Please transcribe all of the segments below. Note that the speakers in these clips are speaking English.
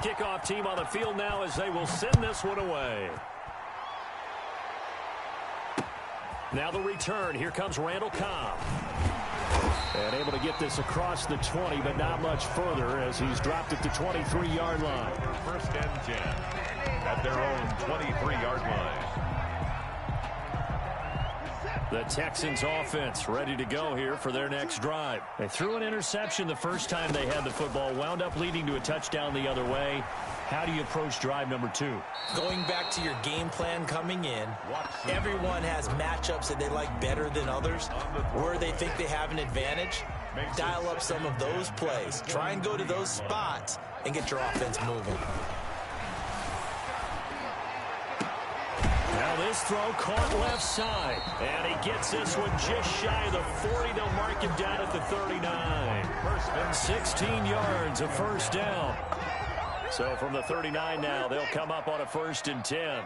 Kickoff team on the field now as they will send this one away. Now the return. Here comes Randall Cobb. And able to get this across the 20, but not much further as he's dropped at the 23-yard line. First and 10 at their own 23-yard line. The Texans offense ready to go here for their next drive. They threw an interception the first time they had the football, wound up leading to a touchdown the other way. How do you approach drive number 2? Going back to your game plan coming in, everyone has matchups that they like better than others. Where they think they have an advantage, dial up some of those plays. Try and go to those spots and get your offense moving. Now this throw caught left side. And he gets this one just shy of the 40. They'll mark him down at the 39. 16 yards, a first down. So from the 39 now, they'll come up on a 1st and 10.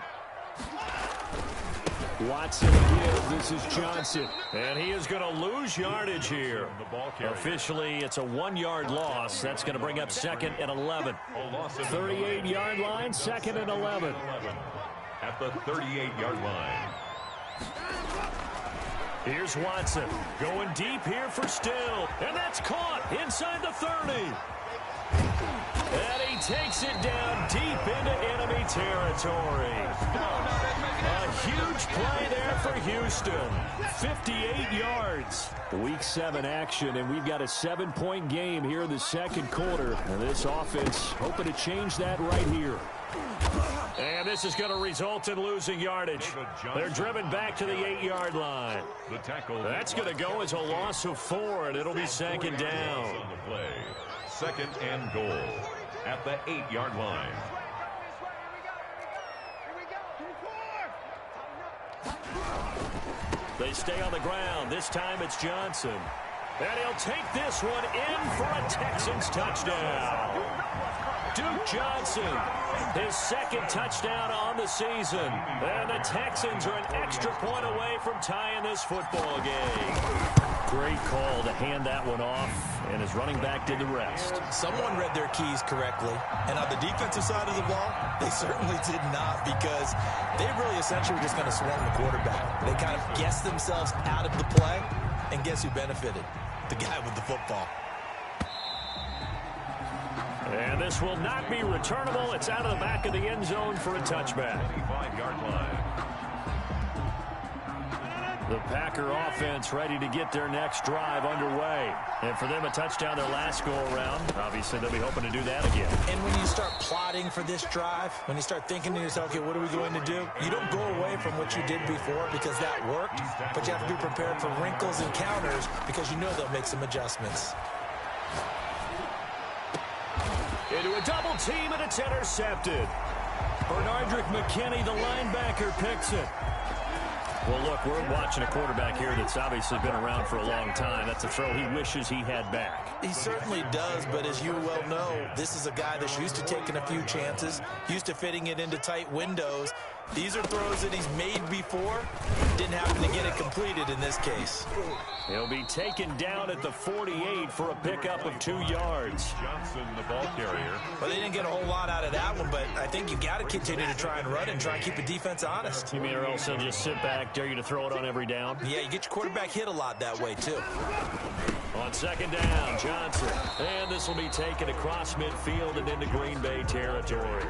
Watson again. This is Johnson. And he is going to lose yardage here. Officially, it's a 1-yard loss. That's going to bring up 2nd and 11. 38-yard line, 2nd and 11. At the 38-yard line. Here's Watson going deep here for Still. And that's caught inside the 30. And he takes it down deep into enemy territory. A huge play there for Houston. 58 yards. Week 7 action, and we've got a 7-point game here in the second quarter. And this offense hoping to change that right here. And this is going to result in losing yardage. They're driven back to the 8-yard line. That's going to go as a loss of 4, and it'll be 2nd down. 2nd and goal at the 8-yard line. They stay on the ground. This time it's Johnson. And he'll take this one in for a Texans touchdown. Duke Johnson, his 2nd touchdown on the season. And the Texans are an extra point away from tying this football game. Great call to hand that one off, and his running back did the rest. Someone read their keys correctly, and on the defensive side of the ball, they certainly did not, because they really essentially were just going to swarm the quarterback. They kind of guessed themselves out of the play, and guess who benefited? The guy with the football. And this will not be returnable. It's out of the back of the end zone for a touchback. 35-yard line. The Packer offense ready to get their next drive underway. And for them, a touchdown their last go-around. Obviously, they'll be hoping to do that again. And when you start plotting for this drive, when you start thinking to yourself, okay, what are we going to do? You don't go away from what you did before because that worked, but you have to be prepared for wrinkles and counters because you know they'll make some adjustments. Into a double team, and it's intercepted. Bernardrick McKinney, the linebacker, picks it. Well, look, we're watching a quarterback here that's obviously been around for a long time. That's a throw he wishes he had back. He certainly does, but as you well know, this is a guy that's used to taking a few chances, used to fitting it into tight windows. These are throws that he's made before. Didn't happen to get it completed in this case. He'll be taken down at the 48 for a pickup of 2 yards. Johnson, the ball carrier. Well, they didn't get a whole lot out of that one, but I think you got to continue to try and run and try and keep the defense honest. You mean or else he'll just sit back, dare you to throw it on every down? Yeah, you get your quarterback hit a lot that way, too. On 2nd down, Johnson. And this will be taken across midfield and into Green Bay territory.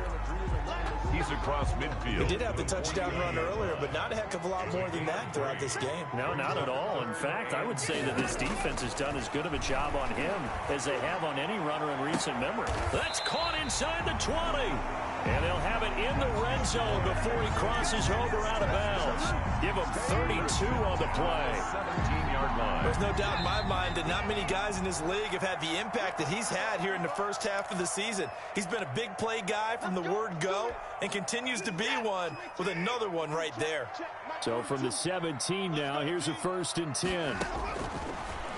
He's across midfield. He did have the touchdown run earlier, but not a heck of a lot more than that throughout this game. No, not at all. In fact, I would say that this defense has done as good of a job on him as they have on any runner in recent memory. That's caught inside the 20. And they'll have it in the red zone before he crosses over out of bounds. Give him 32 on the play. 17-yard line. There's no doubt in my mind that not many guys in this league have had the impact that he's had here in the first half of the season. He's been a big play guy from the word go and continues to be one with another one right there. So from the 17 now, here's a 1st and 10.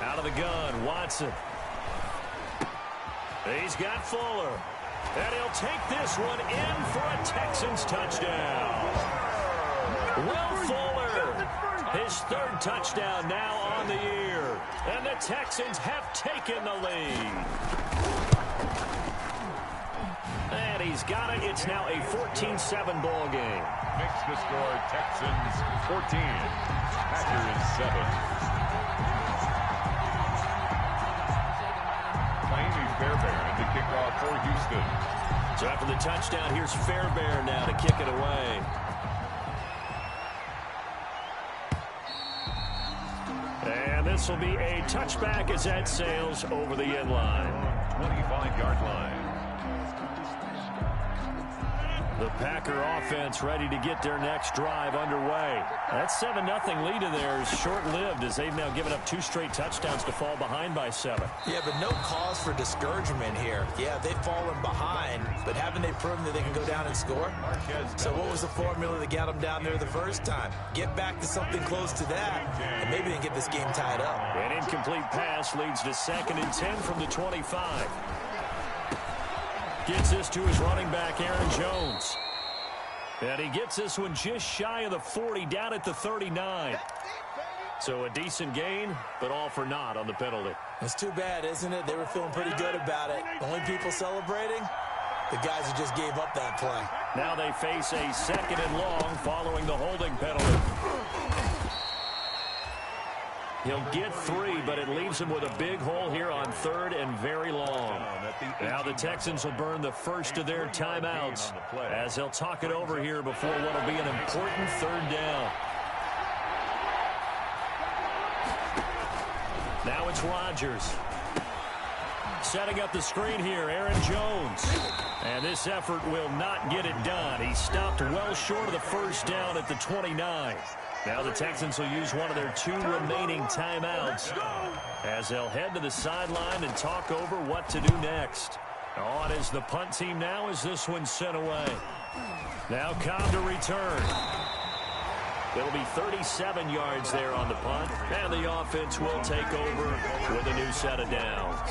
Out of the gun, Watson. He's got Fuller. And he'll take this one in for a Texans touchdown. Will Fuller, his 3rd touchdown now on the year. And the Texans have taken the lead. And he's got it. It's now a 14-7 ball game. Makes the score Texans 14, Packers 7. Miami Fairbairn to kick off for Houston. So after the touchdown, here's Fairbairn now to kick it away. And this will be a touchback as that sails over the end line. 25-yard line. The Packer offense ready to get their next drive underway. That 7-0 lead of theirs short-lived as they've now given up 2 straight touchdowns to fall behind by 7. Yeah, but no cause for discouragement here. Yeah, they've fallen behind, but haven't they proven that they can go down and score? So what was the formula that got them down there the first time? Get back to something close to that, and maybe they can get this game tied up. An incomplete pass leads to 2nd and 10 from the 25. Gets this to his running back, Aaron Jones. And he gets this one just shy of the 40, down at the 39. So a decent gain, but all for naught on the penalty. It's too bad, isn't it? They were feeling pretty good about it. Only people celebrating, the guys who just gave up that play. Now they face a 2nd and long following the holding penalty. He'll get 3, but it leaves him with a big hole here on 3rd and very long. Now the Texans will burn the first of their timeouts as they'll talk it over here before what will be an important 3rd down. Now it's Rodgers. Setting up the screen here, Aaron Jones. And this effort will not get it done. He stopped well short of the first down at the 29. Now the Texans will use one of their 2 remaining timeouts as they'll head to the sideline and talk over what to do next. On is the punt team now as this one's sent away. Now Cobb to return. It'll be 37 yards there on the punt, and the offense will take over with a new set of downs.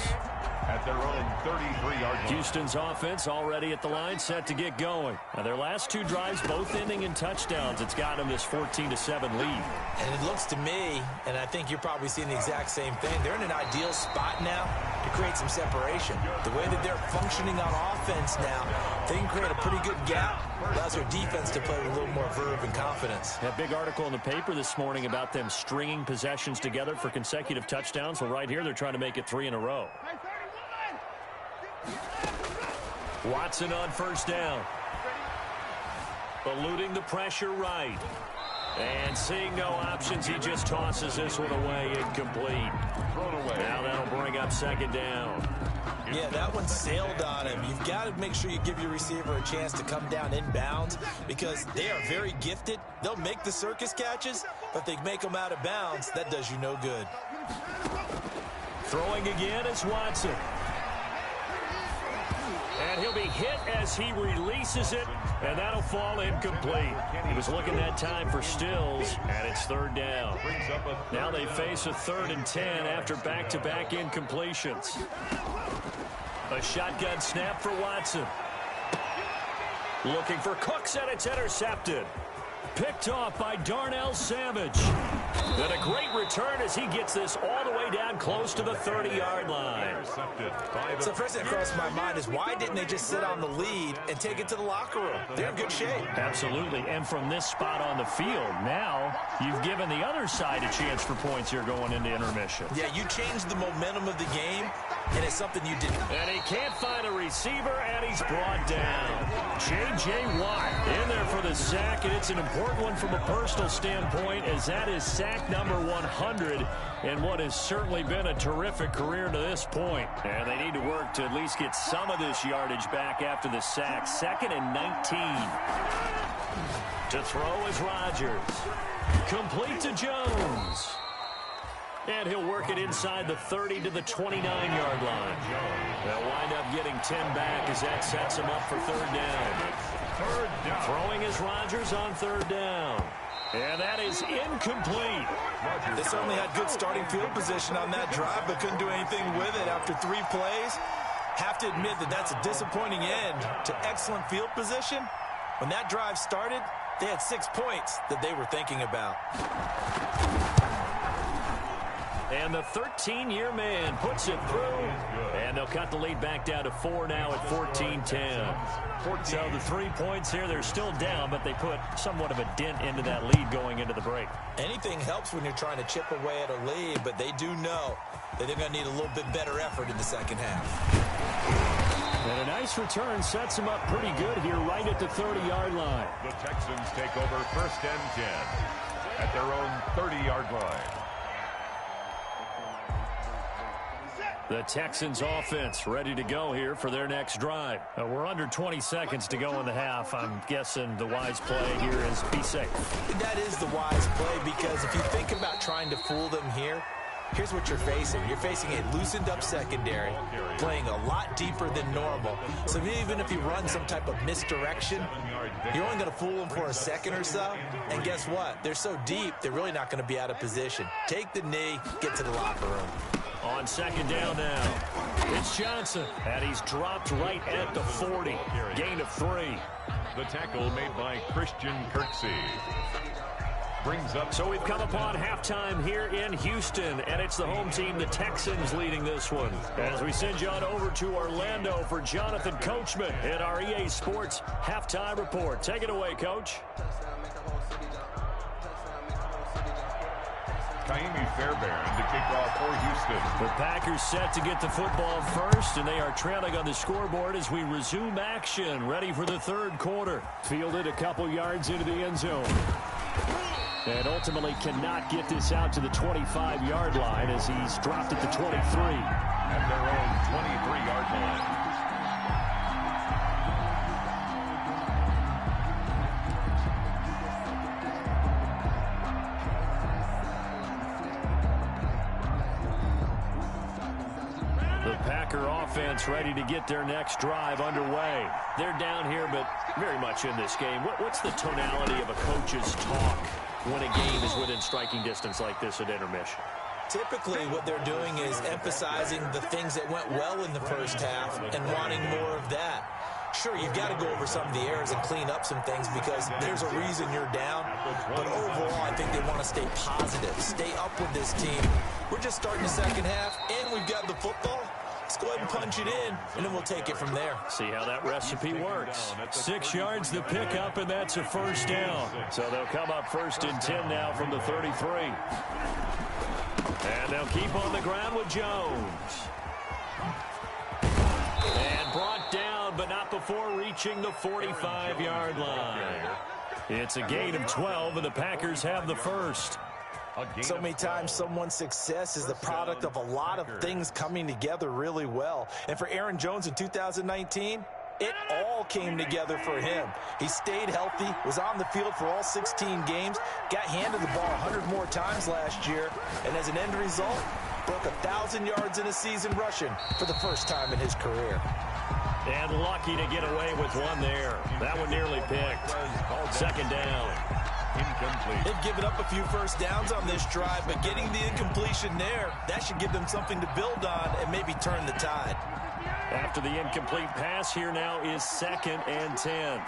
At their own 33-yard line. Houston's offense already at the line, set to get going. Now their last 2 drives, both ending in touchdowns. It's got them this 14-7 lead. And it looks to me, and I think you're probably seeing the exact same thing, they're in an ideal spot now to create some separation. The way that they're functioning on offense now, they can create a pretty good gap. Allows their defense to play with a little more verve and confidence. That big article in the paper this morning about them stringing possessions together for consecutive touchdowns. Well, right here, they're trying to make it 3 in a row. Watson on first down. Eluding the pressure right. And seeing no options, he just tosses this one away, incomplete. Now that'll bring up 2nd down. Yeah, that one sailed on him. You've got to make sure you give your receiver a chance to come down inbounds because they are very gifted. They'll make the circus catches, but they make them out of bounds. That does you no good. Throwing again is Watson. And he'll be hit as he releases it, and that'll fall incomplete. He was looking that time for Stills, and it's 3rd down. Now they face a 3rd and 10 after back-to-back incompletions. A shotgun snap for Watson. Looking for Cooks, and it's intercepted. Picked off by Darnell Savage. And a great return as he gets this all the way down close to the 30-yard line. So first thing that crossed my mind is why didn't they just sit on the lead and take it to the locker room? They're in good shape. Absolutely. And from this spot on the field, now you've given the other side a chance for points here going into intermission. Yeah, you changed the momentum of the game, and it's something you didn't. And he can't find a receiver, and he's brought down. J.J. Watt in there for the sack, and it's an important one from a personal standpoint as that is sack number 100 in what has certainly been a terrific career to this point. And they need to work to at least get some of this yardage back after the sack. 2nd and 19. To throw is Rodgers. Complete to Jones. And he'll work it inside the 30 to the 29-yard line. They'll wind up getting 10 back as that sets him up for 3rd down. Throwing is Rodgers on 3rd down. And that is incomplete. They certainly had good starting field position on that drive, but couldn't do anything with it after 3 plays. Have to admit that that's a disappointing end to excellent field position. When that drive started, they had 6 points that they were thinking about. And the 13-year man puts it through. And they'll cut the lead back down to 4 now at 14-10. So the 3 points here, they're still down, but they put somewhat of a dent into that lead going into the break. Anything helps when you're trying to chip away at a lead, but they do know that they're going to need a little bit better effort in the second half. And a nice return sets them up pretty good here right at the 30-yard line. The Texans take over 1st and 10 at their own 30-yard line. The Texans offense ready to go here for their next drive. We're under 20 seconds to go in the half. I'm guessing the wise play here is be safe. That is the wise play, because if you think about trying to fool them here, here's what you're facing. You're facing a loosened up secondary, playing a lot deeper than normal. So even if you run some type of misdirection, you're only going to fool them for a second or so. And guess what? They're so deep, they're really not going to be out of position. Take the knee, get to the locker room. On 2nd down now, it's Johnson, and he's dropped right at the 40. Gain of 3. The tackle made by Christian Kirksey. Brings up. So we've come upon halftime here in Houston, and it's the home team, the Texans, leading this one. As we send you on over to Orlando for Jonathan Coachman at our EA Sports Halftime Report. Take it away, Coach. Kaimi Fairbairn to kick off for Houston. The Packers set to get the football first, and they are trailing on the scoreboard as we resume action, ready for the 3rd quarter. Fielded a couple yards into the end zone. And ultimately cannot get this out to the 25-yard line as he's dropped at the 23. At their own 23-yard line. Offense ready to get their next drive underway. They're down here, but very much in this game. What's the tonality of a coach's talk when a game is within striking distance like this at intermission? Typically, what they're doing is emphasizing the things that went well in the first half and wanting more of that. Sure, you've got to go over some of the errors and clean up some things because there's a reason you're down. But overall, I think they want to stay positive, stay up with this team. We're just starting the second half, and we've got the football. Let's go ahead and punch it in, and then we'll take it from there. See how that recipe works. 6 yards the pickup, and that's a 1st down. So they'll come up 1st and 10 now from the 33. And they'll keep on the ground with Jones. And brought down, but not before reaching the 45-yard line. It's a gain of 12, and the Packers have the first. So many times someone's success is the product of a lot of things coming together really well. And for Aaron Jones in 2019, it all came together for him. He stayed healthy, was on the field for all 16 games, got handed the ball 100 more times last year, and as an end result, broke 1,000 yards in a season rushing for the first time in his career. And lucky to get away with one there. That one nearly picked. 2nd down. Incomplete. They've given up a few first downs on this drive, but getting the incompletion there, that should give them something to build on and maybe turn the tide. After the incomplete pass, here now is 2nd and 10.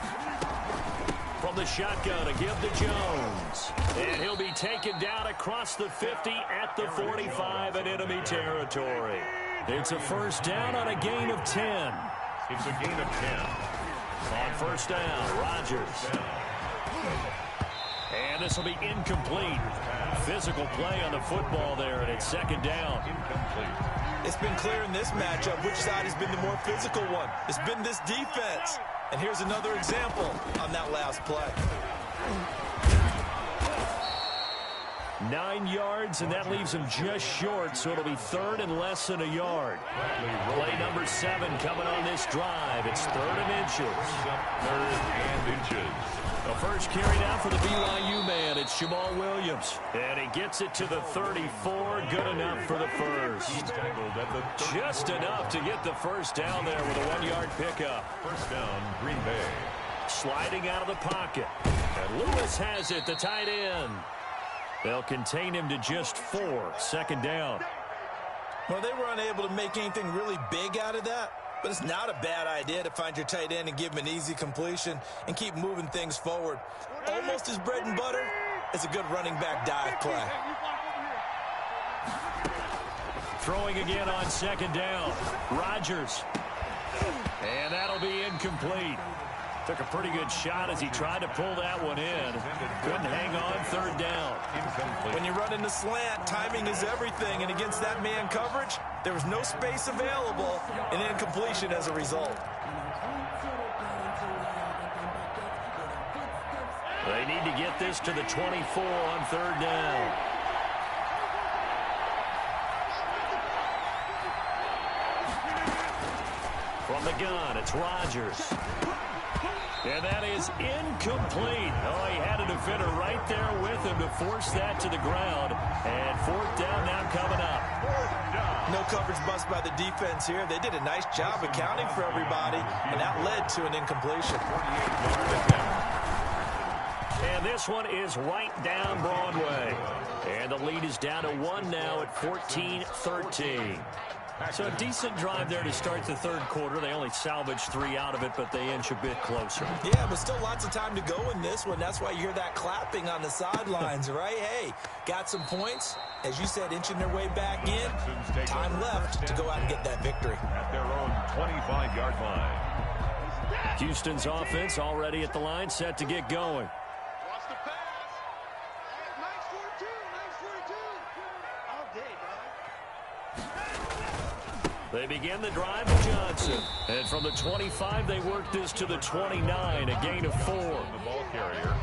From the shotgun, a give to Jones. And he'll be taken down across the 50 at the 45 in enemy territory. It's a 1st down on a gain of 10. It's a gain of 10. On 1st down, Rodgers. And this will be incomplete. Physical play on the football there, and it's 2nd down. Incomplete. It's been clear in this matchup which side has been the more physical one. It's been this defense. And here's another example on that last play. 9 yards, and that leaves him just short, so it'll be 3rd and less than a yard. Play number 7 coming on this drive. It's 3rd and inches. 3rd and inches. The first carry now for the BYU man. It's Jamal Williams. And he gets it to the 34. Good enough for the first. Just enough to get the 1st down there with a 1-yard pickup. 1st down, Green Bay. Sliding out of the pocket. And Lewis has it, the tight end. They'll contain him to just 4. 2nd down. Well, they were unable to make anything really big out of that. But it's not a bad idea to find your tight end and give him an easy completion and keep moving things forward. Almost as bread and butter as a good running back dive play. Throwing again on second down. Rodgers. And that'll be incomplete. Took a pretty good shot as he tried to pull that one in. Couldn't hang on third down. When you run in the slant, timing is everything. And against that man coverage, there was no space available, and incompletion as a result. They need to get this to the 24 on third down. From the gun, it's Rodgers. And that is incomplete. Oh, he had a defender right there with him to force that to the ground. And fourth down now coming up. No coverage bust by the defense here. They did a nice job accounting for everybody, and that led to an incompletion. And this one is right down Broadway. And the lead is down to 1 now at 14-13. So a decent drive there to start the third quarter. They only salvaged 3 out of it, but they inch a bit closer. Yeah, but still lots of time to go in this one. That's why you hear that clapping on the sidelines, right? Hey, got some points. As you said, inching their way back in. Time left to go out and get that victory. At their own 25-yard line. Houston's offense already at the line, set to get going. They begin the drive with Johnson. And from the 25, they work this to the 29, a gain of 4. The ball carrier.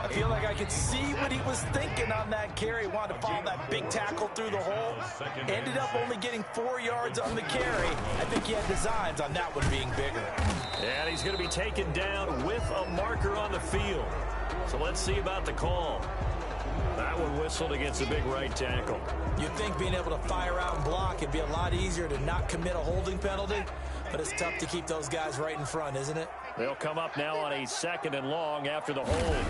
I feel like I could see what he was thinking on that carry. Wanted to follow that big tackle through the hole. Ended up only getting 4 yards on the carry. I think he had designs on that one being bigger. And he's going to be taken down with a marker on the field. So let's see about the call. That one whistled against a big right tackle. You'd think being able to fire out and block it'd be a lot easier to not commit a holding penalty, but it's tough to keep those guys right in front, isn't it? They'll come up now on a 2nd and long after the hold.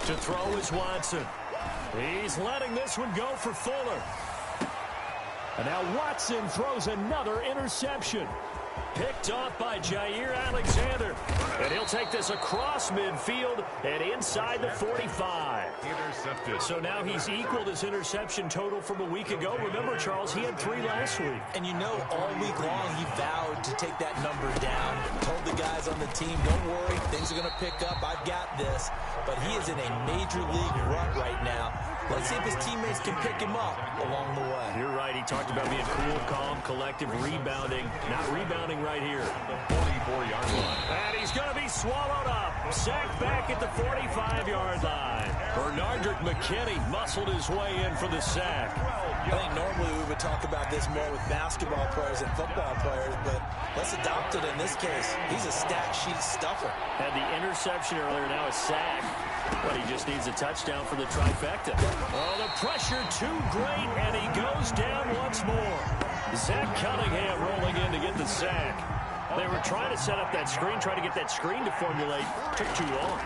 To throw is Watson. He's letting this one go for Fuller. And now Watson throws another interception. Picked off by Jair Alexander. And he'll take this across midfield and inside the 45. Intercepted. So now he's equaled his interception total from a week ago. Remember, Charles, he had 3 last week. And you know, all week long he vowed to take that number down. Told the guys on the team, don't worry, things are going to pick up. I've got this. But he is in a major league rut right now. Let's see if his teammates can pick him up along the way. You're right. He talked about being cool, calm, collective, rebounding. Not rebounding right here. The 44-yard line. And he's going to be swallowed up. Sacked back at the 45-yard line. Bernardrick McKinney muscled his way in for the sack. I think normally we would talk about this more with basketball players and football players, but let's adopt it in this case. He's a stat sheet stuffer. Had the interception earlier, now a sack. But he just needs a touchdown for the trifecta. Oh, the pressure too great, and he goes down once more. Zach Cunningham rolling in to get the sack. They were trying to set up that screen, trying to get that screen to formulate. Took too long.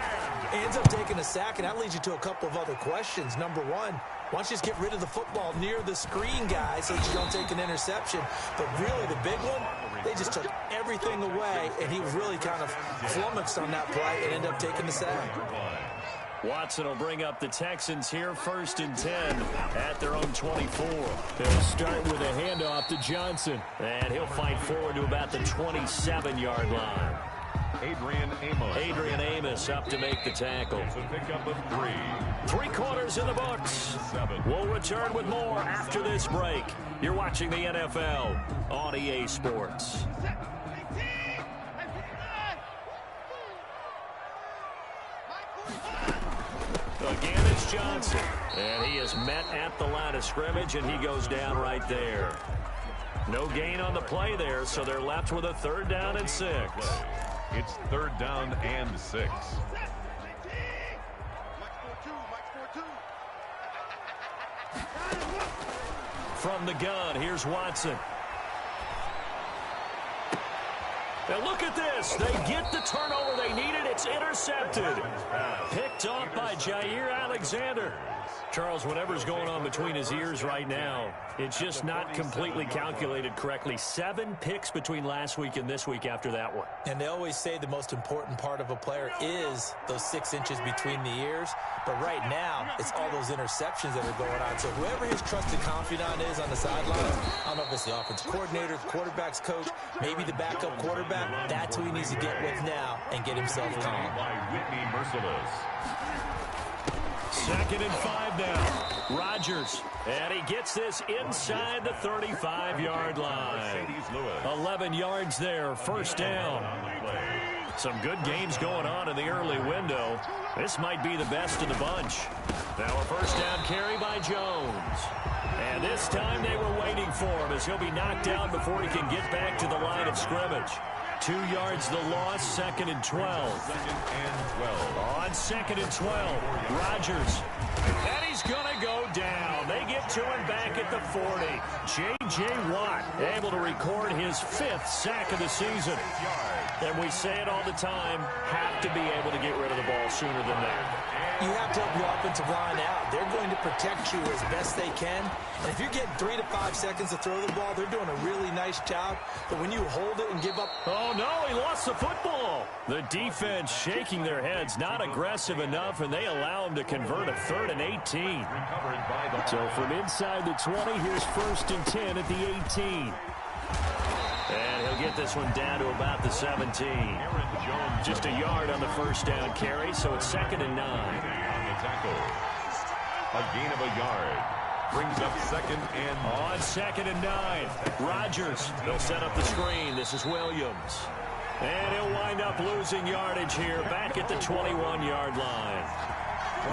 He ends up taking a sack, and that leads you to a couple of other questions. Number one, why don't you just get rid of the football near the screen guy so that you don't take an interception? But really, the big one, they just took everything away, and he was really kind of flummoxed on that play and ended up taking the sack. Watson will bring up the Texans here 1st and 10 at their own 24. They'll start with a handoff to Johnson. And he'll fight forward to about the 27-yard line. Adrian Amos up to make the tackle. It's a pickup of 3. 3 quarters in the books. We'll return with more after this break. You're watching the NFL on EA Sports. Again, it's Johnson. And he is met at the line of scrimmage, and he goes down right there. No gain on the play there, so they're left with a 3rd down and 6. It's 3rd down and 6. From the gun, here's Watson. And look at this. They get the turnover they needed. It's intercepted. Picked off by Jair Alexander. Charles, whatever's going on between his ears right now, it's just not completely calculated correctly. 7 picks between last week and this week after that one. And they always say the most important part of a player is those 6 inches between the ears. But right now, it's all those interceptions that are going on. So whoever his trusted confidant is on the sidelines, I don't know if it's the offensive coordinator, quarterback's coach, maybe the backup quarterback, that's who he needs to get with now and get himself calm. By Whitney Merciless. 2nd and 5 now. Rodgers. And he gets this inside the 35-yard line. 11 yards there. First down. Some good games going on in the early window. This might be the best of the bunch. Now a first down carry by Jones. And this time they were waiting for him as he'll be knocked down before he can get back to the line of scrimmage. 2 yards the loss, 2nd and 12. 2nd and 12. On 2nd and 12, Rodgers. And he's going to go down. They get to him back at the 40. J.J. Watt able to record his 5th sack of the season. And we say it all the time, have to be able to get rid of the ball sooner than that. You have to help your offensive line out. They're going to protect you as best they can. And if you're getting 3 to 5 seconds to throw the ball, they're doing a really nice job. But when you hold it and give up... Oh, no, he lost the football. The defense shaking their heads, not aggressive enough, and they allow him to convert a 3rd and 18. So from inside the 20, here's 1st and 10 at the 18. And he'll get this one down to about the 17. Just a yard on the first down carry, so it's 2nd and 9. On the tackle. A gain of a yard. Brings up 2nd and... On 2nd and 9. Rodgers. They'll set up the screen. This is Williams. And he'll wind up losing yardage here back at the 21-yard line.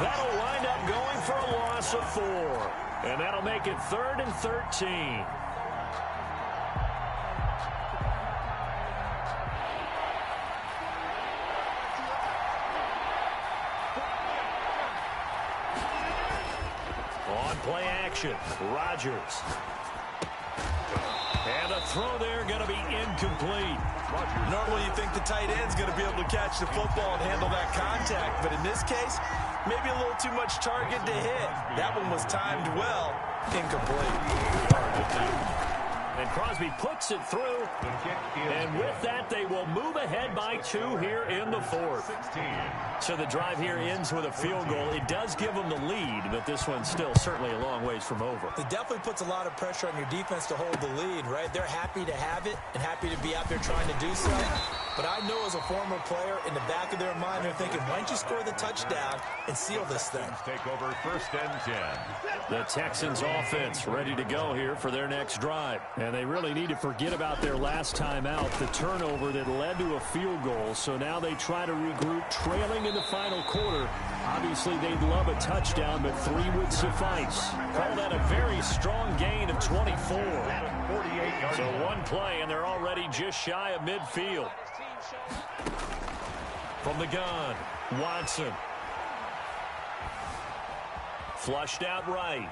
That'll wind up going for a loss of 4. And that'll make it 3rd and 13. Play action. Rodgers. And the throw there going to be incomplete. Normally you think the tight end's going to be able to catch the football and handle that contact. But in this case, maybe a little too much target to hit. That one was timed well. Incomplete. And Crosby puts it through. And with that, they will move ahead by 2 here in the 4th. So the drive here ends with a field goal. It does give them the lead, but this one's still certainly a long ways from over. It definitely puts a lot of pressure on your defense to hold the lead, right? They're happy to have it and happy to be out there trying to do so. But I know as a former player, in the back of their mind, they're thinking, why don't you score the touchdown and seal this thing? Take over 1st and 10. The Texans offense ready to go here for their next drive. And they really need to forget about their last time out, the turnover that led to a field goal. So now they try to regroup, trailing in the final quarter. Obviously, they'd love a touchdown, but 3 would suffice. Call that a very strong gain of 24. So 1 play, and they're already just shy of midfield. From the gun, Watson. Flushed out right.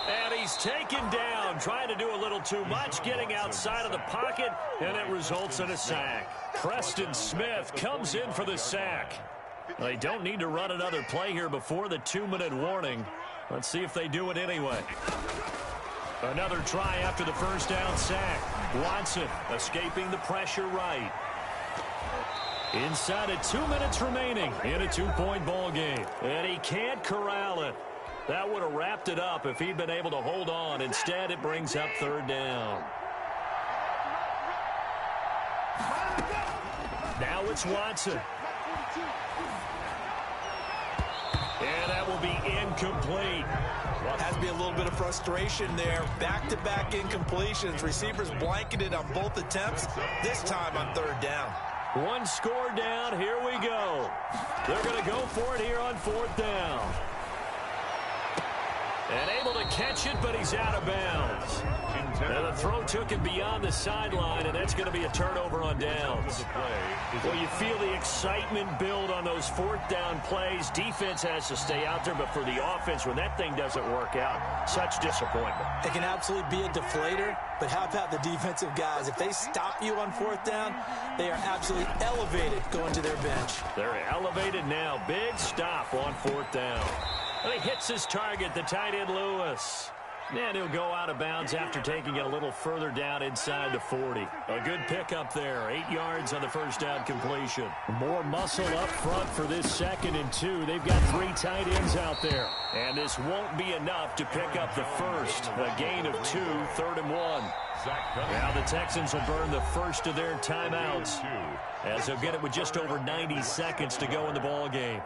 And he's taken down, trying to do a little too much, getting outside of the pocket, and it results in a sack. Preston Smith comes in for the sack. They don't need to run another play here before the 2-minute warning. Let's see if they do it anyway. Another try after the first down sack. Watson escaping the pressure right. Inside of 2 minutes remaining in a 2-point ball game. And he can't corral it. That would have wrapped it up if he'd been able to hold on. Instead, it brings up 3rd down. Now it's Watson. And that will be incomplete. Has to be a little bit of frustration there. Back-to-back incompletions. Receivers blanketed on both attempts, this time on 3rd down. 1 score down. Here we go. They're going to go for it here on 4th down. And able to catch it, but he's out of bounds. And the throw took him beyond the sideline, and that's going to be a turnover on downs. Well, you feel the excitement build on those fourth down plays. Defense has to stay out there, but for the offense, when that thing doesn't work out, such disappointment. It can absolutely be a deflator, but how about the defensive guys? If they stop you on fourth down, they are absolutely elevated going to their bench. They're elevated now. Big stop on fourth down. And he hits his target, the tight end Lewis. And he'll go out of bounds after taking it a little further down inside the 40. A good pickup there. 8 yards on the first down completion. More muscle up front for this 2nd and 2. They've got 3 tight ends out there. And this won't be enough to pick up the first. A gain of 2, 3rd and 1. Now the Texans will burn the first of their timeouts, as they'll get it with just over 90 seconds to go in the ball game.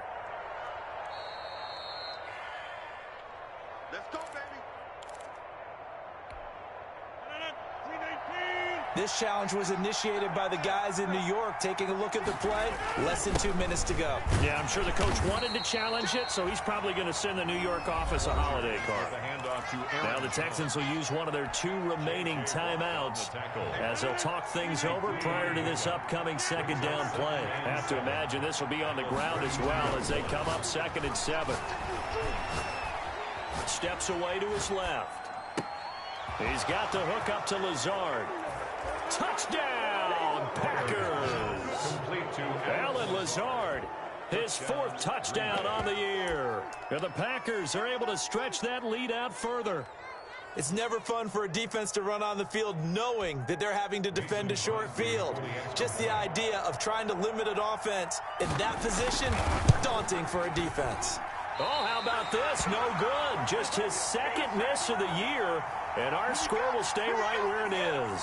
This challenge was initiated by the guys in New York. Taking a look at the play, less than 2 minutes to go. Yeah, I'm sure the coach wanted to challenge it, so he's probably going to send the New York office a holiday card. Now the Texans will use one of their 2 remaining timeouts as they'll talk things over prior to this upcoming 2nd down play. I have to imagine this will be on the ground as well as they come up 2nd and 7. Steps away to his left. He's got the hook up to Lazard. Touchdown, Packers! Allen Lazard, his 4th touchdown on the year. And the Packers are able to stretch that lead out further. It's never fun for a defense to run on the field knowing that they're having to defend a short field. Just the idea of trying to limit an offense in that position, daunting for a defense. Oh, how about this? No good. Just his 2nd miss of the year, and our score will stay right where it is.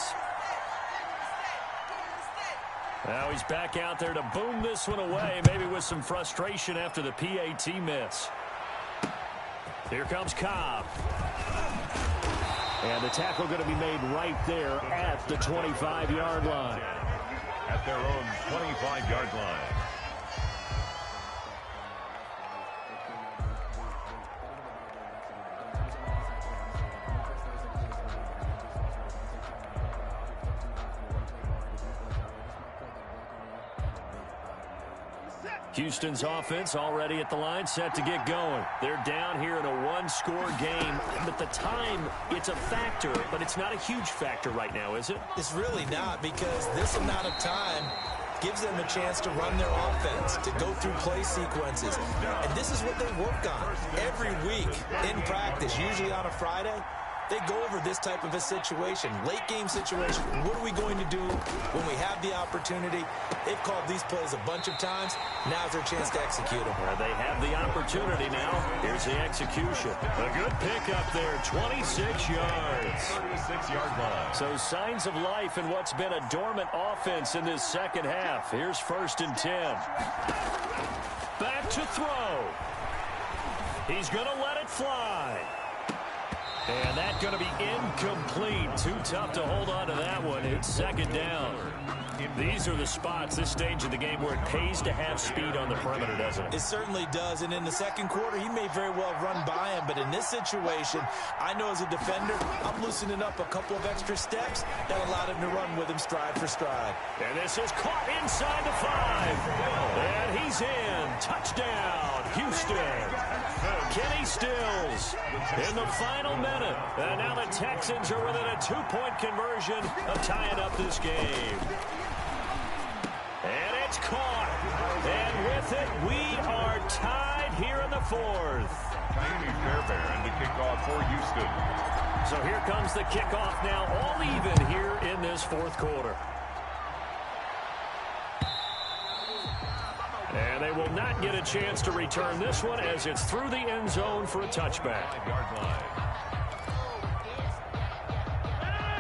Now he's back out there to boom this one away, maybe with some frustration after the PAT miss. Here comes Cobb. And the tackle going to be made right there at the 25-yard line. At their own 25-yard line. Houston's offense already at the line, set to get going. They're down here in a 1-score game, but the time, it's a factor, but it's not a huge factor right now, is it? It's really not, because this amount of time gives them a chance to run their offense, to go through play sequences. And this is what they work on every week in practice, usually on a Friday. They go over this type of a situation, late game situation. What are we going to do when we have the opportunity? They've called these plays a bunch of times. Now's their chance to execute them. They have the opportunity now. Here's the execution. A good pickup there, 26 yards. 36-yard line. So signs of life in what's been a dormant offense in this 2nd half. Here's 1st and 10. Back to throw. He's going to let it fly. And that's going to be incomplete. Too tough to hold on to that one. It's 2nd down. These are the spots, this stage of the game, where it pays to have speed on the perimeter, doesn't it? It certainly does. And in the 2nd quarter, he may very well run by him. But in this situation, I know as a defender, I'm loosening up a couple of extra steps that allowed him to run with him stride for stride. And this is caught inside the 5. And he's in. Touchdown, Houston. Kenny Stills in the final minute. And now the Texans are within a 2-point conversion of tying up this game. And it's caught. And with it, we are tied here in the 4th. Jamie Fairbairn to kick off for Houston. So here comes the kickoff now, all even here in this 4th quarter. And they will not get a chance to return this one as it's through the end zone for a touchback. 5-yard line.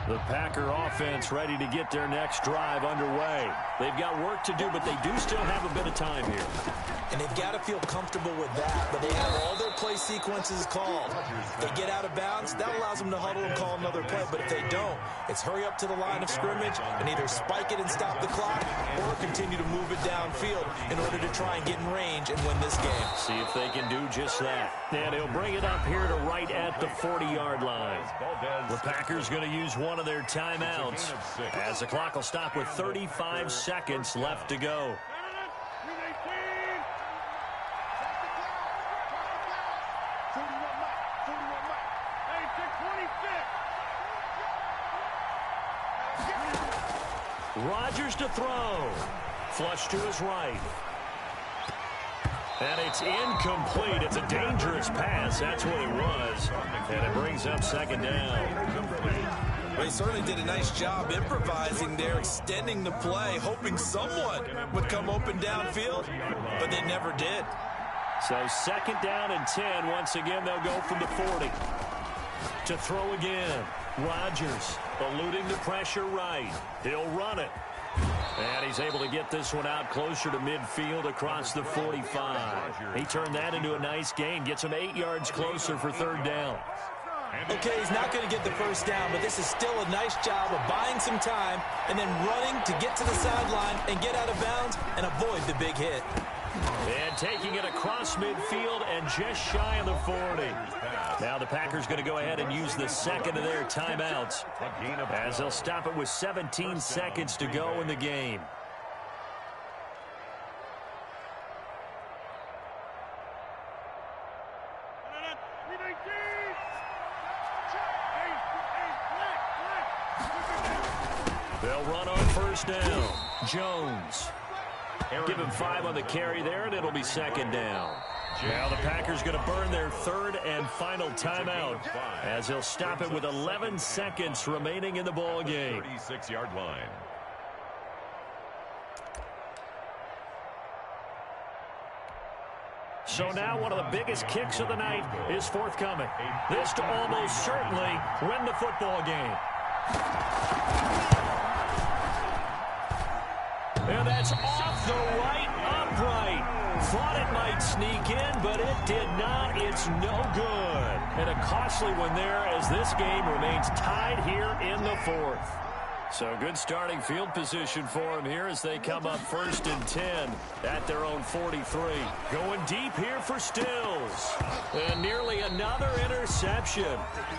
The Packer offense ready to get their next drive underway. They've got work to do, but they do still have a bit of time here. And they've got to feel comfortable with that, but they have all their play sequences called. If they get out of bounds, that allows them to huddle and call another play, but if they don't, it's hurry up to the line of scrimmage and either spike it and stop the clock or continue to move it downfield in order to try and get in range and win this game. See if they can do just that. And he'll bring it up here to right at the 40-yard line. The Packers going to use one of their timeouts as the clock will stop with 35 seconds left to go. Rodgers to throw. Flush to his right. And it's incomplete. It's a dangerous pass. That's what it was. And it brings up second down. They certainly did a nice job improvising there, extending the play, hoping someone would come open downfield, but they never did. So second down and 10. Once again, they'll go from the 40. To throw again. Rodgers eluding the pressure right. He'll run it. And he's able to get this one out closer to midfield across the 45. He turned that into a nice gain. Gets him 8 yards closer for third down. Okay, he's not going to get the first down, but this is still a nice job of buying some time and then running to get to the sideline and get out of bounds and avoid the big hit. And taking it across midfield and just shy of the 40. Now the Packers going to go ahead and use the second of their timeouts as they'll stop it with 17 seconds to go in the game. They'll run on first down. Jones. Give him 5 on the carry there, and it'll be second down. Now the Packers going to burn their third and final timeout as they'll stop it with 11 seconds remaining in the ball game. 36-yard line. So now one of the biggest kicks of the night is forthcoming. This to almost certainly win the football game. And that's off the right upright. Thought it might sneak in, but it did not. It's no good. And a costly one there as this game remains tied here in the fourth. So good starting field position for them here as they come up first and 10 at their own 43. Going deep here for Stills. And nearly another interception.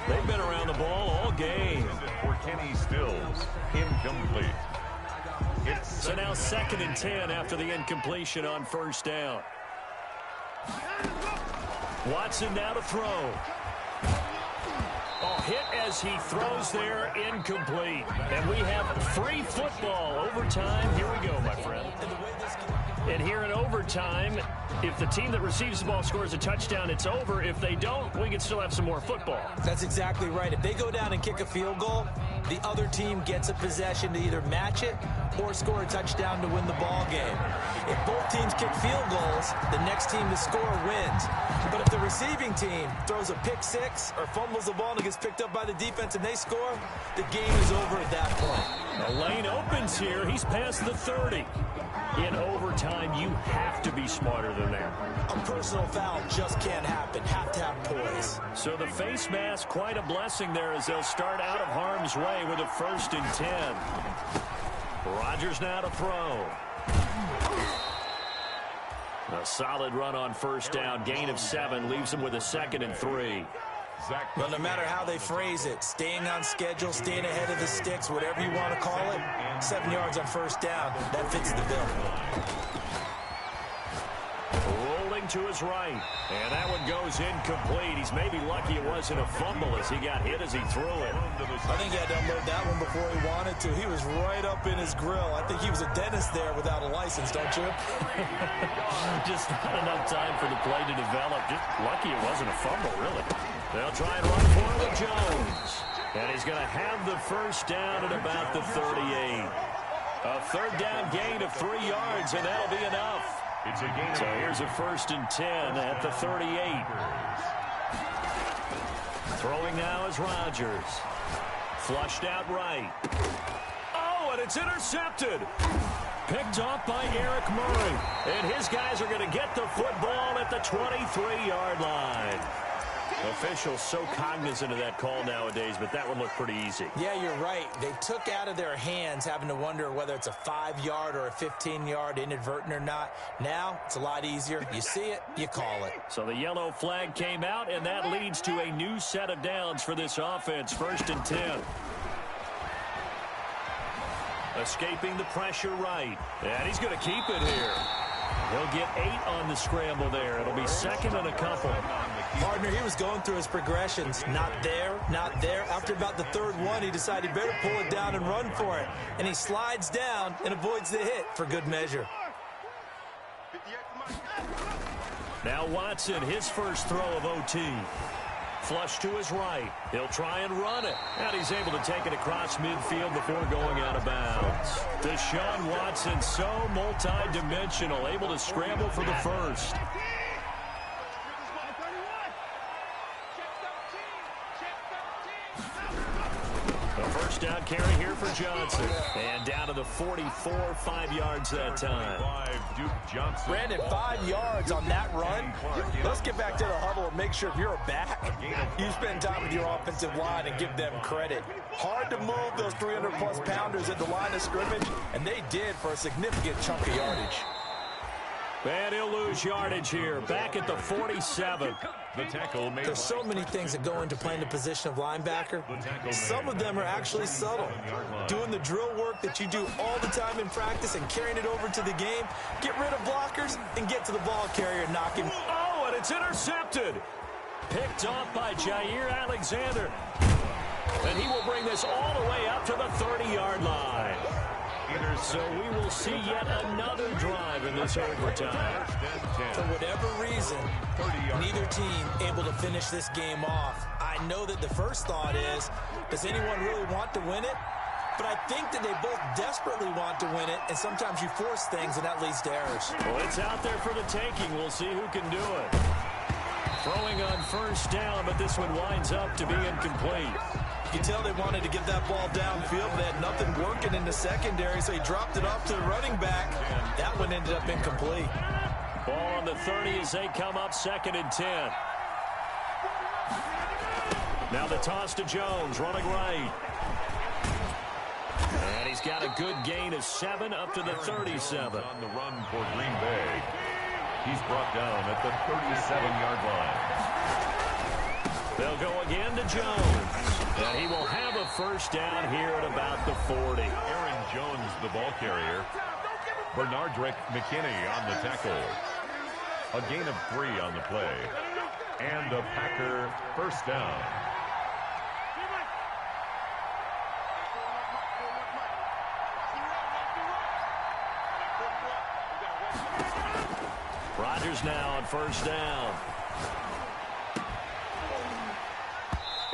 They've been around the ball all game. For Kenny Stills, incomplete. So now second and 10 after the incompletion on first down. Watson now to throw. Oh, hit as he throws there, incomplete. And we have free football. Overtime. Here we go, my friend. And here in overtime, if the team that receives the ball scores a touchdown, it's over. If they don't, we can still have some more football. That's exactly right. If they go down and kick a field goal, the other team gets a possession to either match it or score a touchdown to win the ball game. If both teams kick field goals, the next team to score wins. But if the receiving team throws a pick six or fumbles the ball and it gets picked up by the defense and they score, the game is over at that point. The lane opens here. He's past the 30. In overtime, you have to be smarter than that. A personal foul just can't happen. Have to have poise. So the face mask, quite a blessing there as they'll start out of harm's way with a first and 10. Rodgers now to throw. A solid run on first down. Gain of 7 leaves him with a second and 3. Well, no matter how they phrase it, staying on schedule, staying ahead of the sticks, whatever you want to call it, 7 yards on first down, that fits the bill. Rolling to his right, and that one goes incomplete. He's maybe lucky it wasn't a fumble as he got hit as he threw it. I think he had to unload that one before he wanted to. He was right up in his grill. I think he was a dentist there without a license, don't you? Just not enough time for the play to develop. Just lucky it wasn't a fumble, really. They'll try and run for it with Jones. And he's going to have the first down at about the 38. A third down gain of 3 yards, and that'll be enough. So here's a first and 10 at the 38. Throwing now is Rodgers. Flushed out right. Oh, and it's intercepted. Picked off by Eric Murray. And his guys are going to get the football at the 23-yard line. Officials so cognizant of that call nowadays, but that would look pretty easy. Yeah, you're right. They took out of their hands having to wonder whether it's a 5-yard or a 15-yard inadvertent or not. Now, it's a lot easier. You see it, you call it. So the yellow flag came out, and that leads to a new set of downs for this offense. 1st and 10. Escaping the pressure right. And he's going to keep it here. He'll get 8 on the scramble there. It'll be 2nd and a couple. Partner, he was going through his progressions. Not there, not there. After about the 3rd one, he decided he better pull it down and run for it. And he slides down and avoids the hit for good measure. Now Watson, his first throw of OT. Flush to his right. He'll try and run it. And he's able to take it across midfield before going out of bounds. Deshaun Watson, so multi-dimensional, able to scramble for the first. A first down carry here for Johnson. And down to the 44, 5 yards that time. Brandon, 5 yards on that run. Let's get back to the huddle and make sure if you're a back, you spend time with your offensive line and give them credit. Hard to move those 300-plus pounders at the line of scrimmage, and they did for a significant chunk of yardage. And he'll lose yardage here. Back at the 47. The tackle made. There's so many things that go into playing the position of linebacker. Some of them are actually subtle. Doing the drill work that you do all the time in practice and carrying it over to the game. Get rid of blockers and get to the ball carrier and knock him. Oh, and it's intercepted. Picked off by Jair Alexander. And he will bring this all the way up to the 30-yard line. So we will see yet another drive in this overtime. For whatever reason, neither team able to finish this game off. I know that the first thought is, does anyone really want to win it? But I think that they both desperately want to win it, and sometimes you force things, and that leads to errors. Well, it's out there for the taking. We'll see who can do it. Throwing on first down, but this one winds up to be incomplete. You can tell they wanted to get that ball downfield. They had nothing working in the secondary, so he dropped it off to the running back. That one ended up incomplete. Ball on the 30 as they come up 2nd and 10. Now the toss to Jones, running right. And he's got a good gain of 7 up to the 37. On the run for Green Bay. He's brought down at the 37-yard line. They'll go again to Jones. And he will have a first down here at about the 40. Aaron Jones, the ball carrier. Bernardrick McKinney on the tackle. A gain of 3 on the play. And a Packer first down. Rodgers now on first down.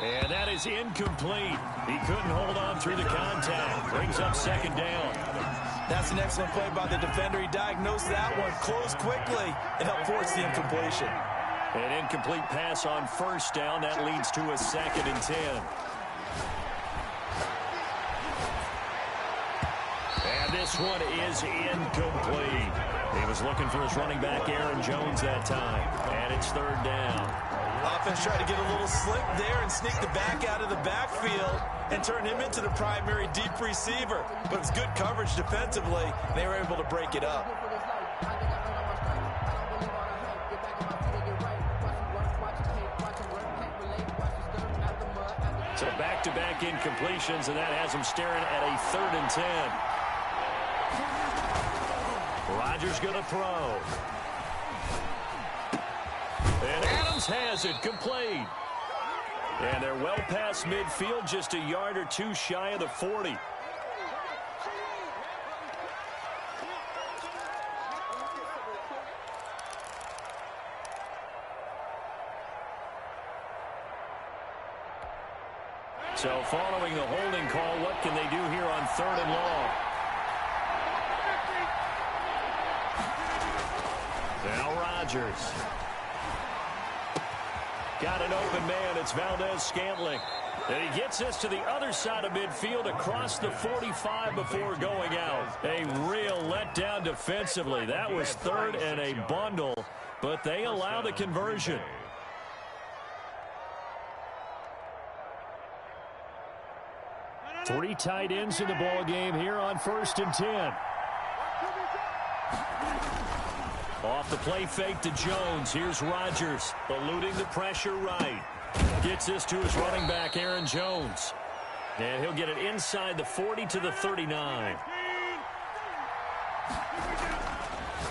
And that is incomplete. He couldn't hold on through the contact. Brings up 2nd down. That's an excellent play by the defender. He diagnosed that one, closed quickly, and helped force the incompletion. An incomplete pass on first down. That leads to a 2nd and 10. And this one is incomplete. He was looking for his running back, Aaron Jones, that time. And it's 3rd down. Offense tried to get a little slick there and sneak the back out of the backfield and turn him into the primary deep receiver. But it was good coverage defensively, and they were able to break it up. So back-to-back incompletions, and that has him staring at a 3rd and 10. Rodgers going to throw. And Adams has it, complete. And they're well past midfield, just a yard or 2 shy of the 40. So following the holding call, what can they do here on 3rd and long? Now Rodgers. Got an open man. It's Valdez Scantling. And he gets this to the other side of midfield across the 45 before going out. A real letdown defensively. That was third and a bundle, but they allow the conversion. Three tight ends in the ball game here on 1st and 10. Off the play fake to Jones. Here's Rodgers, eluding the pressure right. Gets this to his running back, Aaron Jones. And he'll get it inside the 40 to the 39.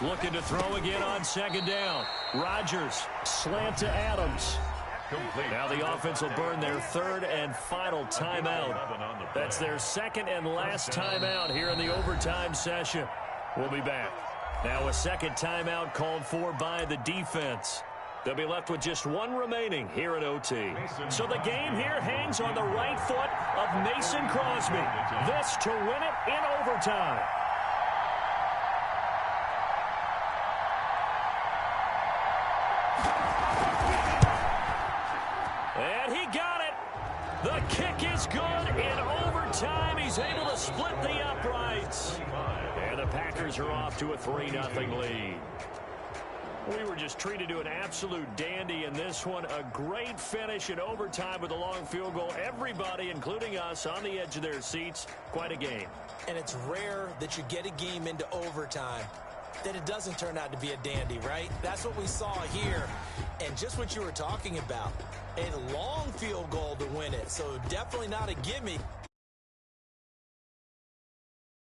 Looking to throw again on 2nd down. Rodgers, slant to Adams. Now the offense will burn their 3rd and final timeout. That's their 2nd and last timeout here in the overtime session. We'll be back. Now a 2nd timeout called for by the defense. They'll be left with just one remaining here at OT. So the game here hangs on the right foot of Mason Crosby. This to win it in overtime. And he got it. The kick is good in overtime. He's able to split the uprights. And the Packers are off to a 3-0 lead. We were just treated to an absolute dandy in this one. A great finish in overtime with a long field goal. Everybody, including us, on the edge of their seats. Quite a game. And it's rare that you get a game into overtime that it doesn't turn out to be a dandy, right? That's what we saw here. And just what you were talking about, a long field goal to win it. So definitely not a gimme.